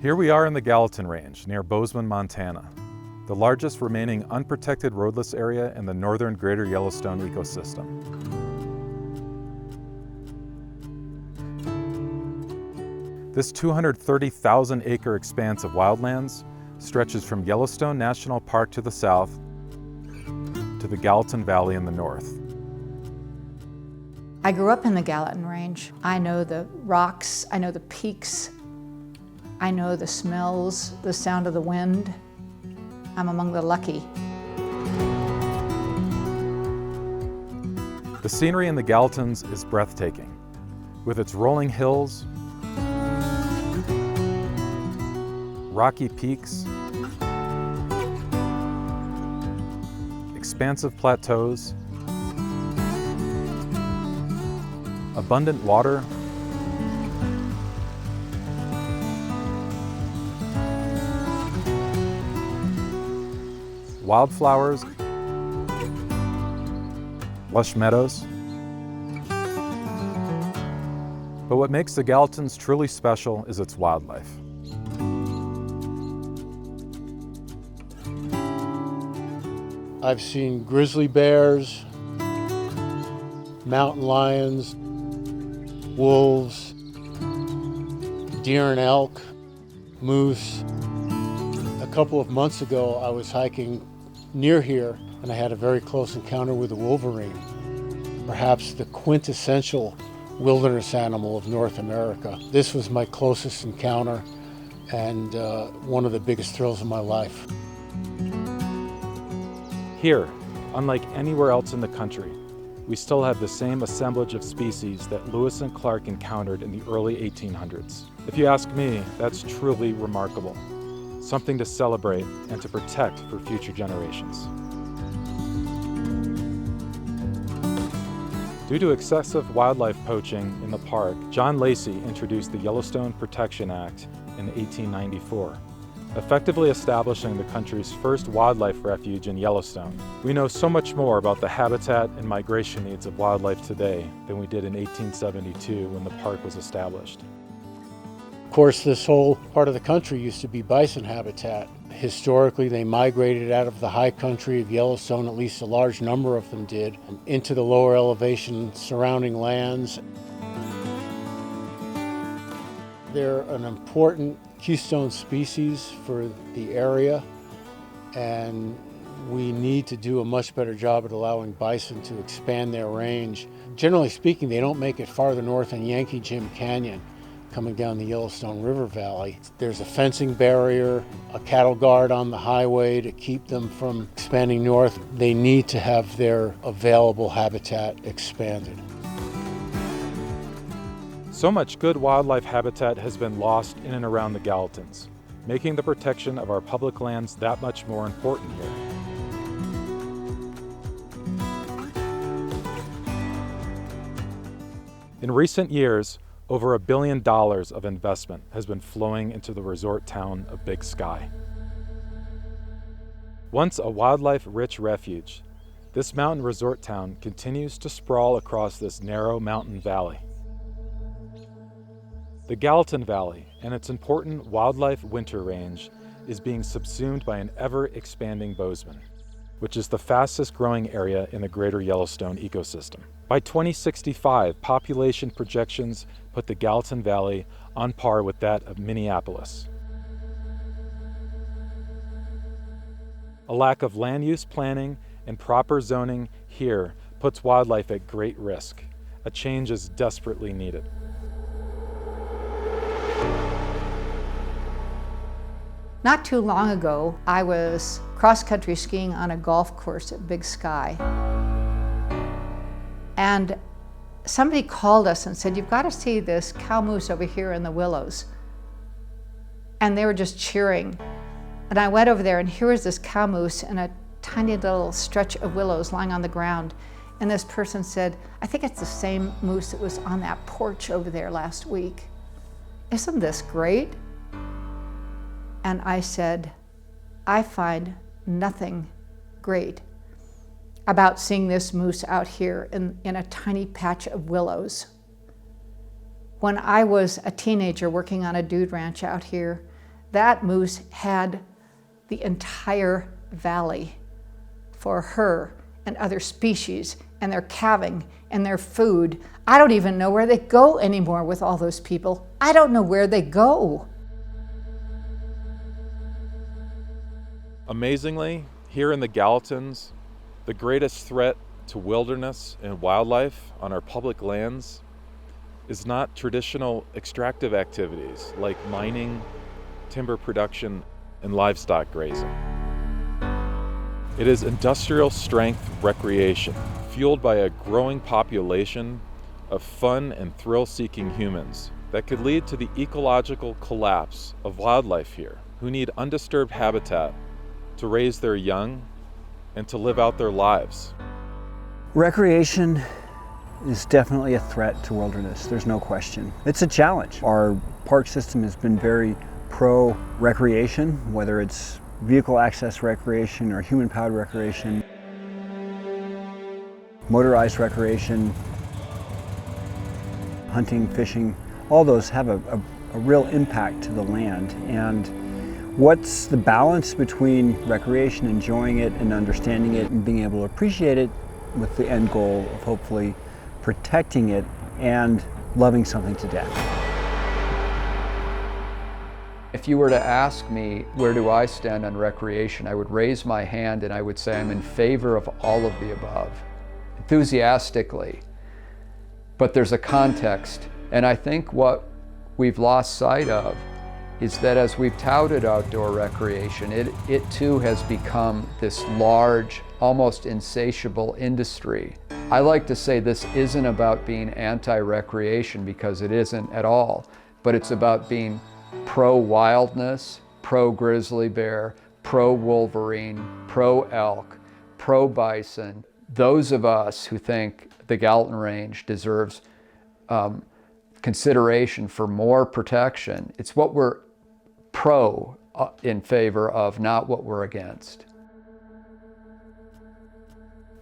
Here we are in the Gallatin Range near Bozeman, Montana, the largest remaining unprotected roadless area in the northern greater Yellowstone ecosystem. This 230,000-acre expanse of wildlands stretches from Yellowstone National Park to the south to the Gallatin Valley in the north. I grew up in the Gallatin Range. I know the rocks, I know the peaks, I know the smells, the sound of the wind. I'm among the lucky. The scenery in the Gallatins is breathtaking, with its rolling hills, rocky peaks, expansive plateaus, abundant water, wildflowers, lush meadows. But what makes the Gallatins truly special is its wildlife. I've seen grizzly bears, mountain lions, wolves, deer and elk, moose. A couple of months ago, I was hiking near here and I had a very close encounter with a wolverine, perhaps the quintessential wilderness animal of North America. This was my closest encounter and one of the biggest thrills of my life. Here, unlike anywhere else in the country, we still have the same assemblage of species that Lewis and Clark encountered in the early 1800s. If you ask me, that's truly remarkable. Something to celebrate and to protect for future generations. Due to excessive wildlife poaching in the park, John Lacey introduced the Yellowstone Protection Act in 1894, effectively establishing the country's first wildlife refuge in Yellowstone. We know so much more about the habitat and migration needs of wildlife today than we did in 1872 when the park was established. Of course, this whole part of the country used to be bison habitat. Historically, they migrated out of the high country of Yellowstone, at least a large number of them did, into the lower elevation surrounding lands. They're an important keystone species for the area, and we need to do a much better job at allowing bison to expand their range. Generally speaking, they don't make it farther north than Yankee Jim Canyon, coming down the Yellowstone River Valley. There's a fencing barrier, a cattle guard on the highway to keep them from expanding north. They need to have their available habitat expanded. So much good wildlife habitat has been lost in and around the Gallatins, making the protection of our public lands that much more important here. In recent years, over $1 billion of investment has been flowing into the resort town of Big Sky. Once a wildlife-rich refuge, this mountain resort town continues to sprawl across this narrow mountain valley. The Gallatin Valley and its important wildlife winter range is being subsumed by an ever-expanding Bozeman, which is the fastest growing area in the greater Yellowstone ecosystem. By 2065, population projections put the Gallatin Valley on par with that of Minneapolis. A lack of land use planning and proper zoning here puts wildlife at great risk. A change is desperately needed. Not too long ago, I was cross-country skiing on a golf course at Big Sky. And somebody called us and said, "You've got to see this cow moose over here in the willows." And they were just cheering. And I went over there, and here was this cow moose in a tiny little stretch of willows lying on the ground. And this person said, "I think it's the same moose that was on that porch over there last week. Isn't this great?" And I said, "I find nothing great about seeing this moose out here in a tiny patch of willows. When I was a teenager working on a dude ranch out here, That moose had the entire valley for her and other species and their calving and their food. I don't even know where they go anymore with all those people. I don't know where they go. Amazingly, here in the Gallatins, the greatest threat to wilderness and wildlife on our public lands is not traditional extractive activities like mining, timber production, and livestock grazing. It is industrial strength recreation, fueled by a growing population of fun and thrill-seeking humans that could lead to the ecological collapse of wildlife here, who need undisturbed habitat to raise their young and to live out their lives. Recreation is definitely a threat to wilderness, there's no question. It's a challenge. Our park system has been very pro-recreation, whether it's vehicle access recreation or human-powered recreation, motorized recreation, hunting, fishing, all those have a real impact to the land. And what's the balance between recreation, enjoying it and understanding it and being able to appreciate it with the end goal of hopefully protecting it and loving something to death? If you were to ask me, where do I stand on recreation, I would raise my hand and I would say I'm in favor of all of the above, enthusiastically. But there's a context, and I think what we've lost sight of is that as we've touted outdoor recreation, it too has become this large, almost insatiable industry. I like to say this isn't about being anti-recreation, because it isn't at all, but it's about being pro-wildness, pro-grizzly bear, pro-wolverine, pro-elk, pro-bison. Those of us who think the Gallatin Range deserves consideration for more protection, it's what we're in favor of, not what we're against.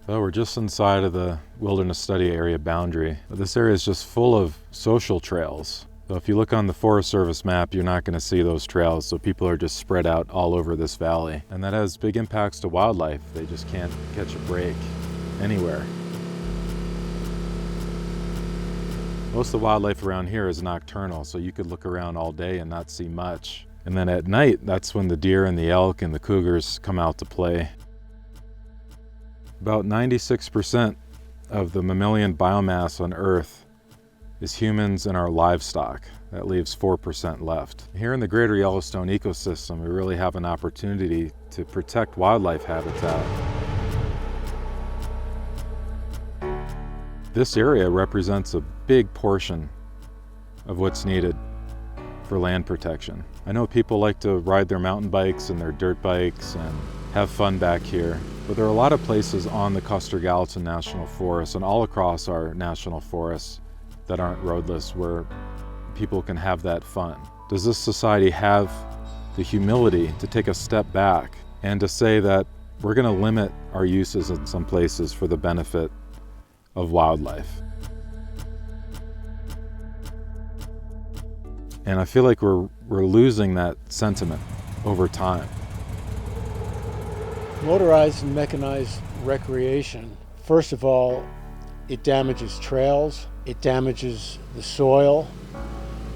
Well, we're just inside of the wilderness study area boundary. This area is just full of social trails. So if you look on the Forest Service map, you're not going to see those trails, so people are just spread out all over this valley. And that has big impacts to wildlife. They just can't catch a break anywhere. Most of the wildlife around here is nocturnal, so you could look around all day and not see much. And then at night, that's when the deer and the elk and the cougars come out to play. About 96% of the mammalian biomass on Earth is humans and our livestock. That leaves 4% left. Here in the greater Yellowstone ecosystem, we really have an opportunity to protect wildlife habitat. This area represents a big portion of what's needed for land protection. I know people like to ride their mountain bikes and their dirt bikes and have fun back here, but there are a lot of places on the Custer-Gallatin National Forest and all across our national forests that aren't roadless, where people can have that fun. Does this society have the humility to take a step back and to say that we're going to limit our uses in some places for the benefit of wildlife? And I feel like we're losing that sentiment over time. Motorized and mechanized recreation, first of all, it damages trails, it damages the soil,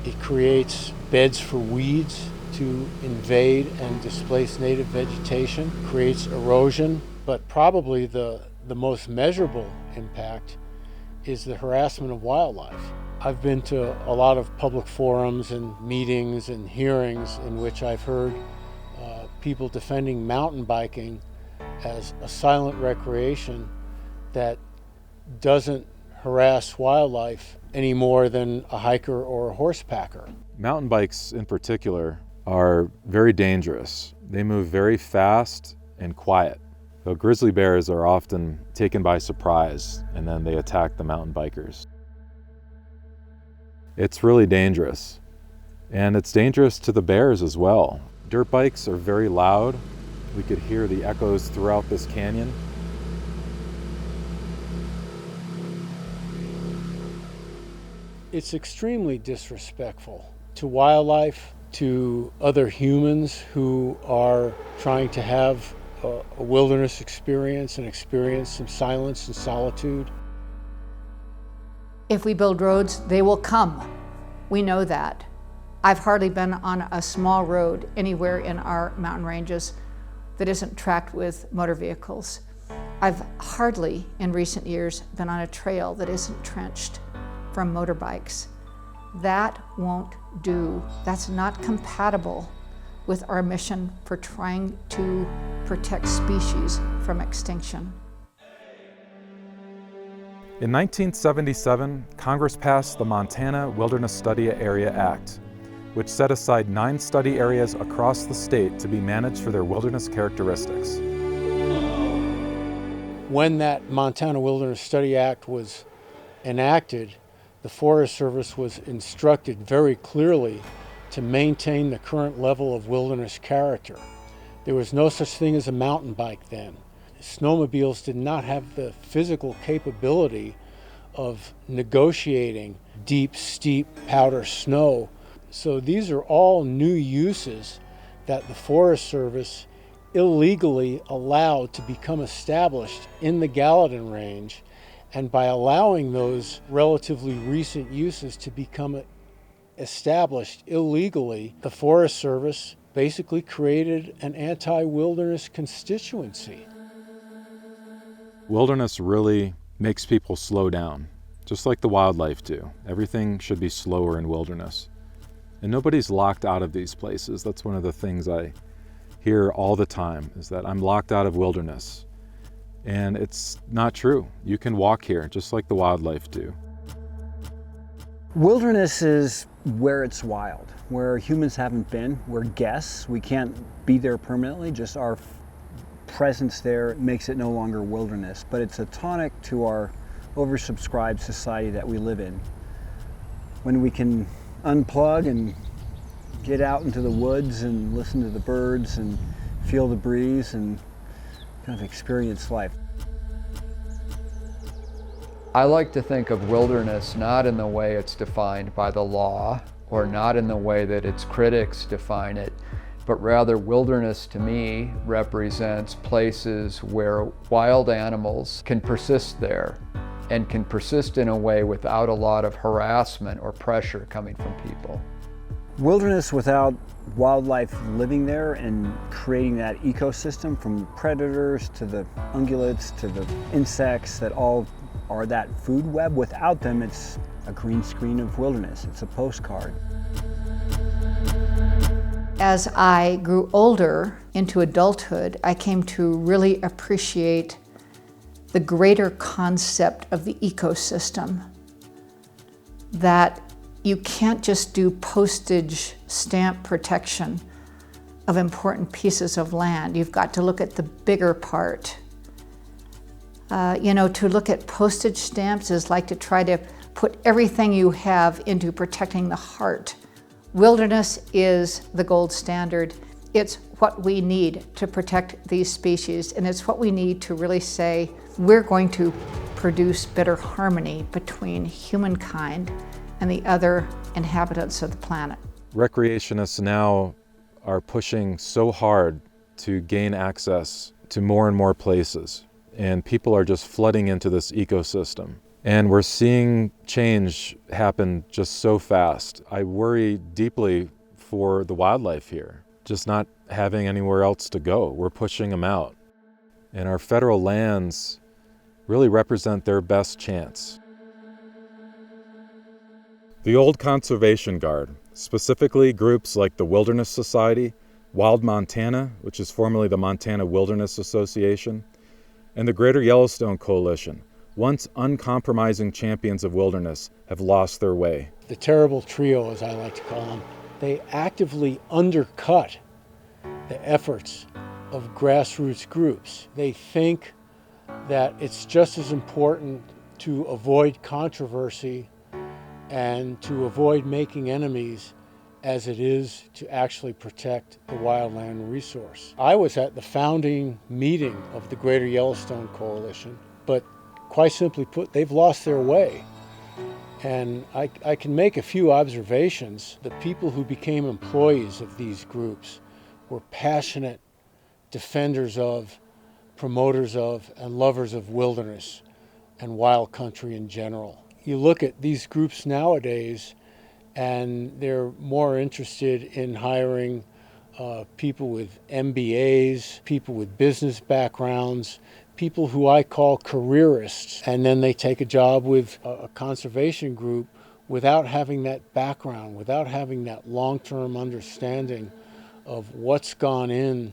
it creates beds for weeds to invade and displace native vegetation, creates erosion, but probably the most measurable impact is the harassment of wildlife. I've been to a lot of public forums and meetings and hearings in which I've heard people defending mountain biking as a silent recreation that doesn't harass wildlife any more than a hiker or a horsepacker. Mountain bikes in particular are very dangerous. They move very fast and quiet. So grizzly bears are often taken by surprise and then they attack the mountain bikers. It's really dangerous. And it's dangerous to the bears as well. Dirt bikes are very loud. We could hear the echoes throughout this canyon. It's extremely disrespectful to wildlife, to other humans who are trying to have a wilderness experience and experience some silence and solitude. If we build roads, they will come. We know that. I've hardly been on a small road anywhere in our mountain ranges that isn't tracked with motor vehicles. I've hardly, in recent years, been on a trail that isn't trenched from motorbikes. That won't do. That's not compatible with our mission for trying to protect species from extinction. In 1977, Congress passed the Montana Wilderness Study Area Act, which set aside 9 study areas across the state to be managed for their wilderness characteristics. When that Montana Wilderness Study Act was enacted, the Forest Service was instructed very clearly to maintain the current level of wilderness character. There was no such thing as a mountain bike then. Snowmobiles did not have the physical capability of negotiating deep, steep powder snow. So these are all new uses that the Forest Service illegally allowed to become established in the Gallatin Range. And by allowing those relatively recent uses to become established illegally, the Forest Service basically created an anti-wilderness constituency. Wilderness really makes people slow down, just like the wildlife do. Everything should be slower in wilderness. And nobody's locked out of these places. That's one of the things I hear all the time, is that I'm locked out of wilderness. And it's not true. You can walk here just like the wildlife do. Wilderness is where it's wild, where humans haven't been. We're guests. We can't be there permanently. Just our presence there makes it no longer wilderness. But it's a tonic to our oversubscribed society that we live in. When we can unplug and get out into the woods and listen to the birds and feel the breeze and kind of experience life. I like to think of wilderness not in the way it's defined by the law, or not in the way that its critics define it, but rather wilderness to me represents places where wild animals can persist there, and can persist in a way without a lot of harassment or pressure coming from people. Wilderness without wildlife living there and creating that ecosystem, from predators to the ungulates to the insects that all are that food web. Without them, it's a green screen of wilderness. It's a postcard. As I grew older into adulthood, I came to really appreciate the greater concept of the ecosystem, that you can't just do postage stamp protection of important pieces of land. You've got to look at the bigger part. To look at postage stamps is like to try to put everything you have into protecting the heart. Wilderness is the gold standard. It's what we need to protect these species, and it's what we need to really say, we're going to produce better harmony between humankind and the other inhabitants of the planet. Recreationists now are pushing so hard to gain access to more and more places, and people are just flooding into this ecosystem. And we're seeing change happen just so fast. I worry deeply for the wildlife here, just not having anywhere else to go. We're pushing them out. And our federal lands really represent their best chance. The old Conservation Guard, specifically groups like the Wilderness Society, Wild Montana, which is formerly the Montana Wilderness Association, and the Greater Yellowstone Coalition, once uncompromising champions of wilderness, have lost their way. The terrible trio, as I like to call them, they actively undercut the efforts of grassroots groups. They think that it's just as important to avoid controversy and to avoid making enemies as it is to actually protect the wildland resource. I was at the founding meeting of the Greater Yellowstone Coalition, but quite simply put, they've lost their way. And I can make a few observations. The people who became employees of these groups were passionate defenders of, promoters of, and lovers of wilderness and wild country in general. You look at these groups nowadays, and they're more interested in hiring people with MBAs, people with business backgrounds, people who I call careerists, and then they take a job with a conservation group without having that background, without having that long-term understanding of what's gone in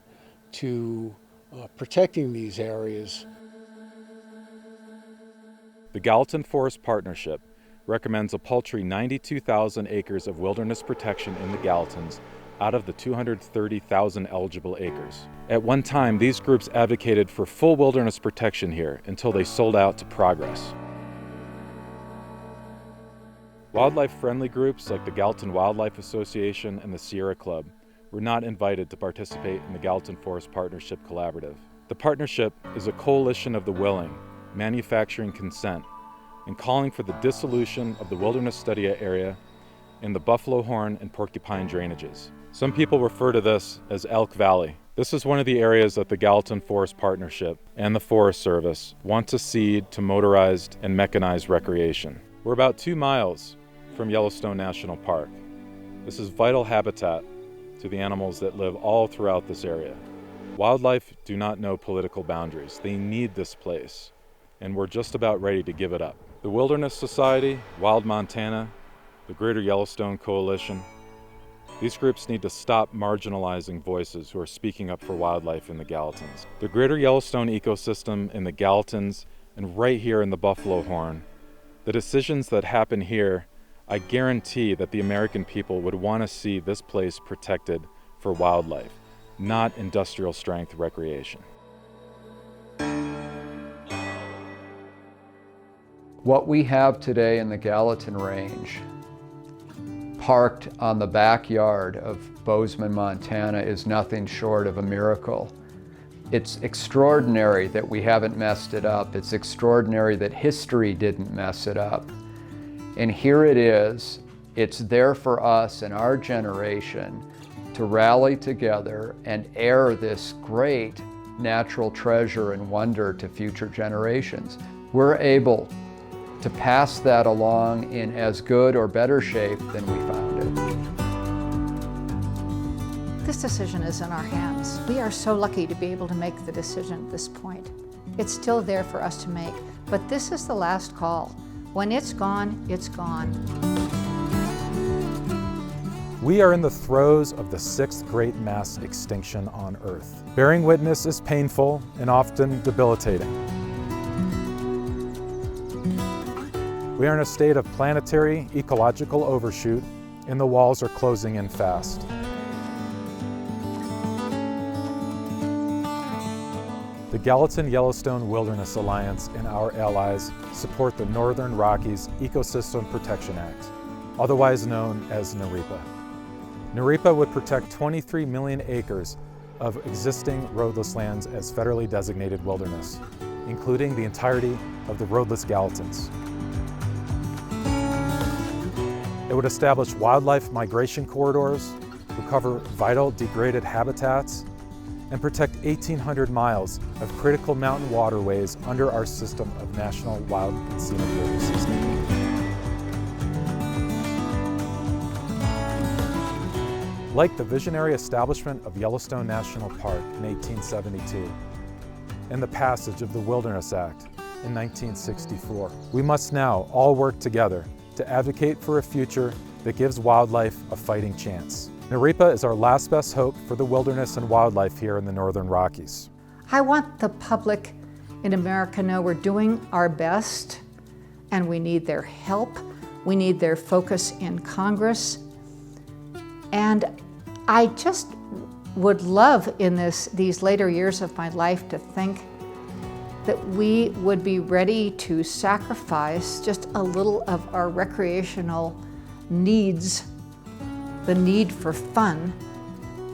to protecting these areas. The Gallatin Forest Partnership recommends a paltry 92,000 acres of wilderness protection in the Gallatins out of the 230,000 eligible acres. At one time, these groups advocated for full wilderness protection here until they sold out to Progress. Wildlife-friendly groups like the Gallatin Wildlife Association and the Sierra Club were not invited to participate in the Gallatin Forest Partnership Collaborative. The partnership is a coalition of the willing, manufacturing consent, and calling for the dissolution of the wilderness study area in the Buffalo Horn and Porcupine drainages. Some people refer to this as Elk Valley. This is one of the areas that the Gallatin Forest Partnership and the Forest Service want to cede to motorized and mechanized recreation. We're about 2 miles from Yellowstone National Park. This is vital habitat to the animals that live all throughout this area. Wildlife do not know political boundaries. They need this place, and we're just about ready to give it up. The Wilderness Society, Wild Montana, the Greater Yellowstone Coalition, these groups need to stop marginalizing voices who are speaking up for wildlife in the Gallatins. The Greater Yellowstone ecosystem in the Gallatins and right here in the Buffalo Horn, the decisions that happen here, I guarantee that the American people would want to see this place protected for wildlife, not industrial strength recreation. What we have today in the Gallatin Range, parked on the backyard of Bozeman, Montana, is nothing short of a miracle. It's extraordinary that we haven't messed it up. It's extraordinary that history didn't mess it up. And here it is. It's there for us and our generation to rally together and heir this great natural treasure and wonder to future generations. We're able to pass that along in as good or better shape than we found it. This decision is in our hands. We are so lucky to be able to make the decision at this point. It's still there for us to make, but this is the last call. When it's gone, it's gone. We are in the throes of the 6th great mass extinction on Earth. Bearing witness is painful and often debilitating. We are in a state of planetary ecological overshoot, and the walls are closing in fast. The Gallatin Yellowstone Wilderness Alliance and our allies support the Northern Rockies Ecosystem Protection Act, otherwise known as NREPA. NREPA would protect 23 million acres of existing roadless lands as federally designated wilderness, including the entirety of the roadless Gallatins. It would establish wildlife migration corridors, recover vital degraded habitats, and protect 1,800 miles of critical mountain waterways under our system of national wild and scenic rivers. Like the visionary establishment of Yellowstone National Park in 1872 and the passage of the Wilderness Act in 1964, we must now all work together to advocate for a future that gives wildlife a fighting chance. NREPA is our last best hope for the wilderness and wildlife here in the Northern Rockies. I want the public in America to know we're doing our best, and we need their help. We need their focus in Congress. And I just would love in these later years of my life to think that we would be ready to sacrifice just a little of our recreational needs, the need for fun,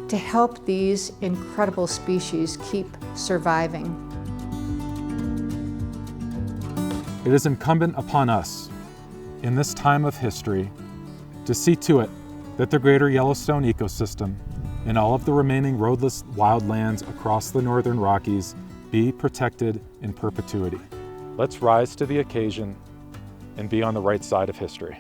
to help these incredible species keep surviving. It is incumbent upon us in this time of history to see to it that the greater Yellowstone ecosystem and all of the remaining roadless wildlands across the northern Rockies be protected in perpetuity. Let's rise to the occasion and be on the right side of history.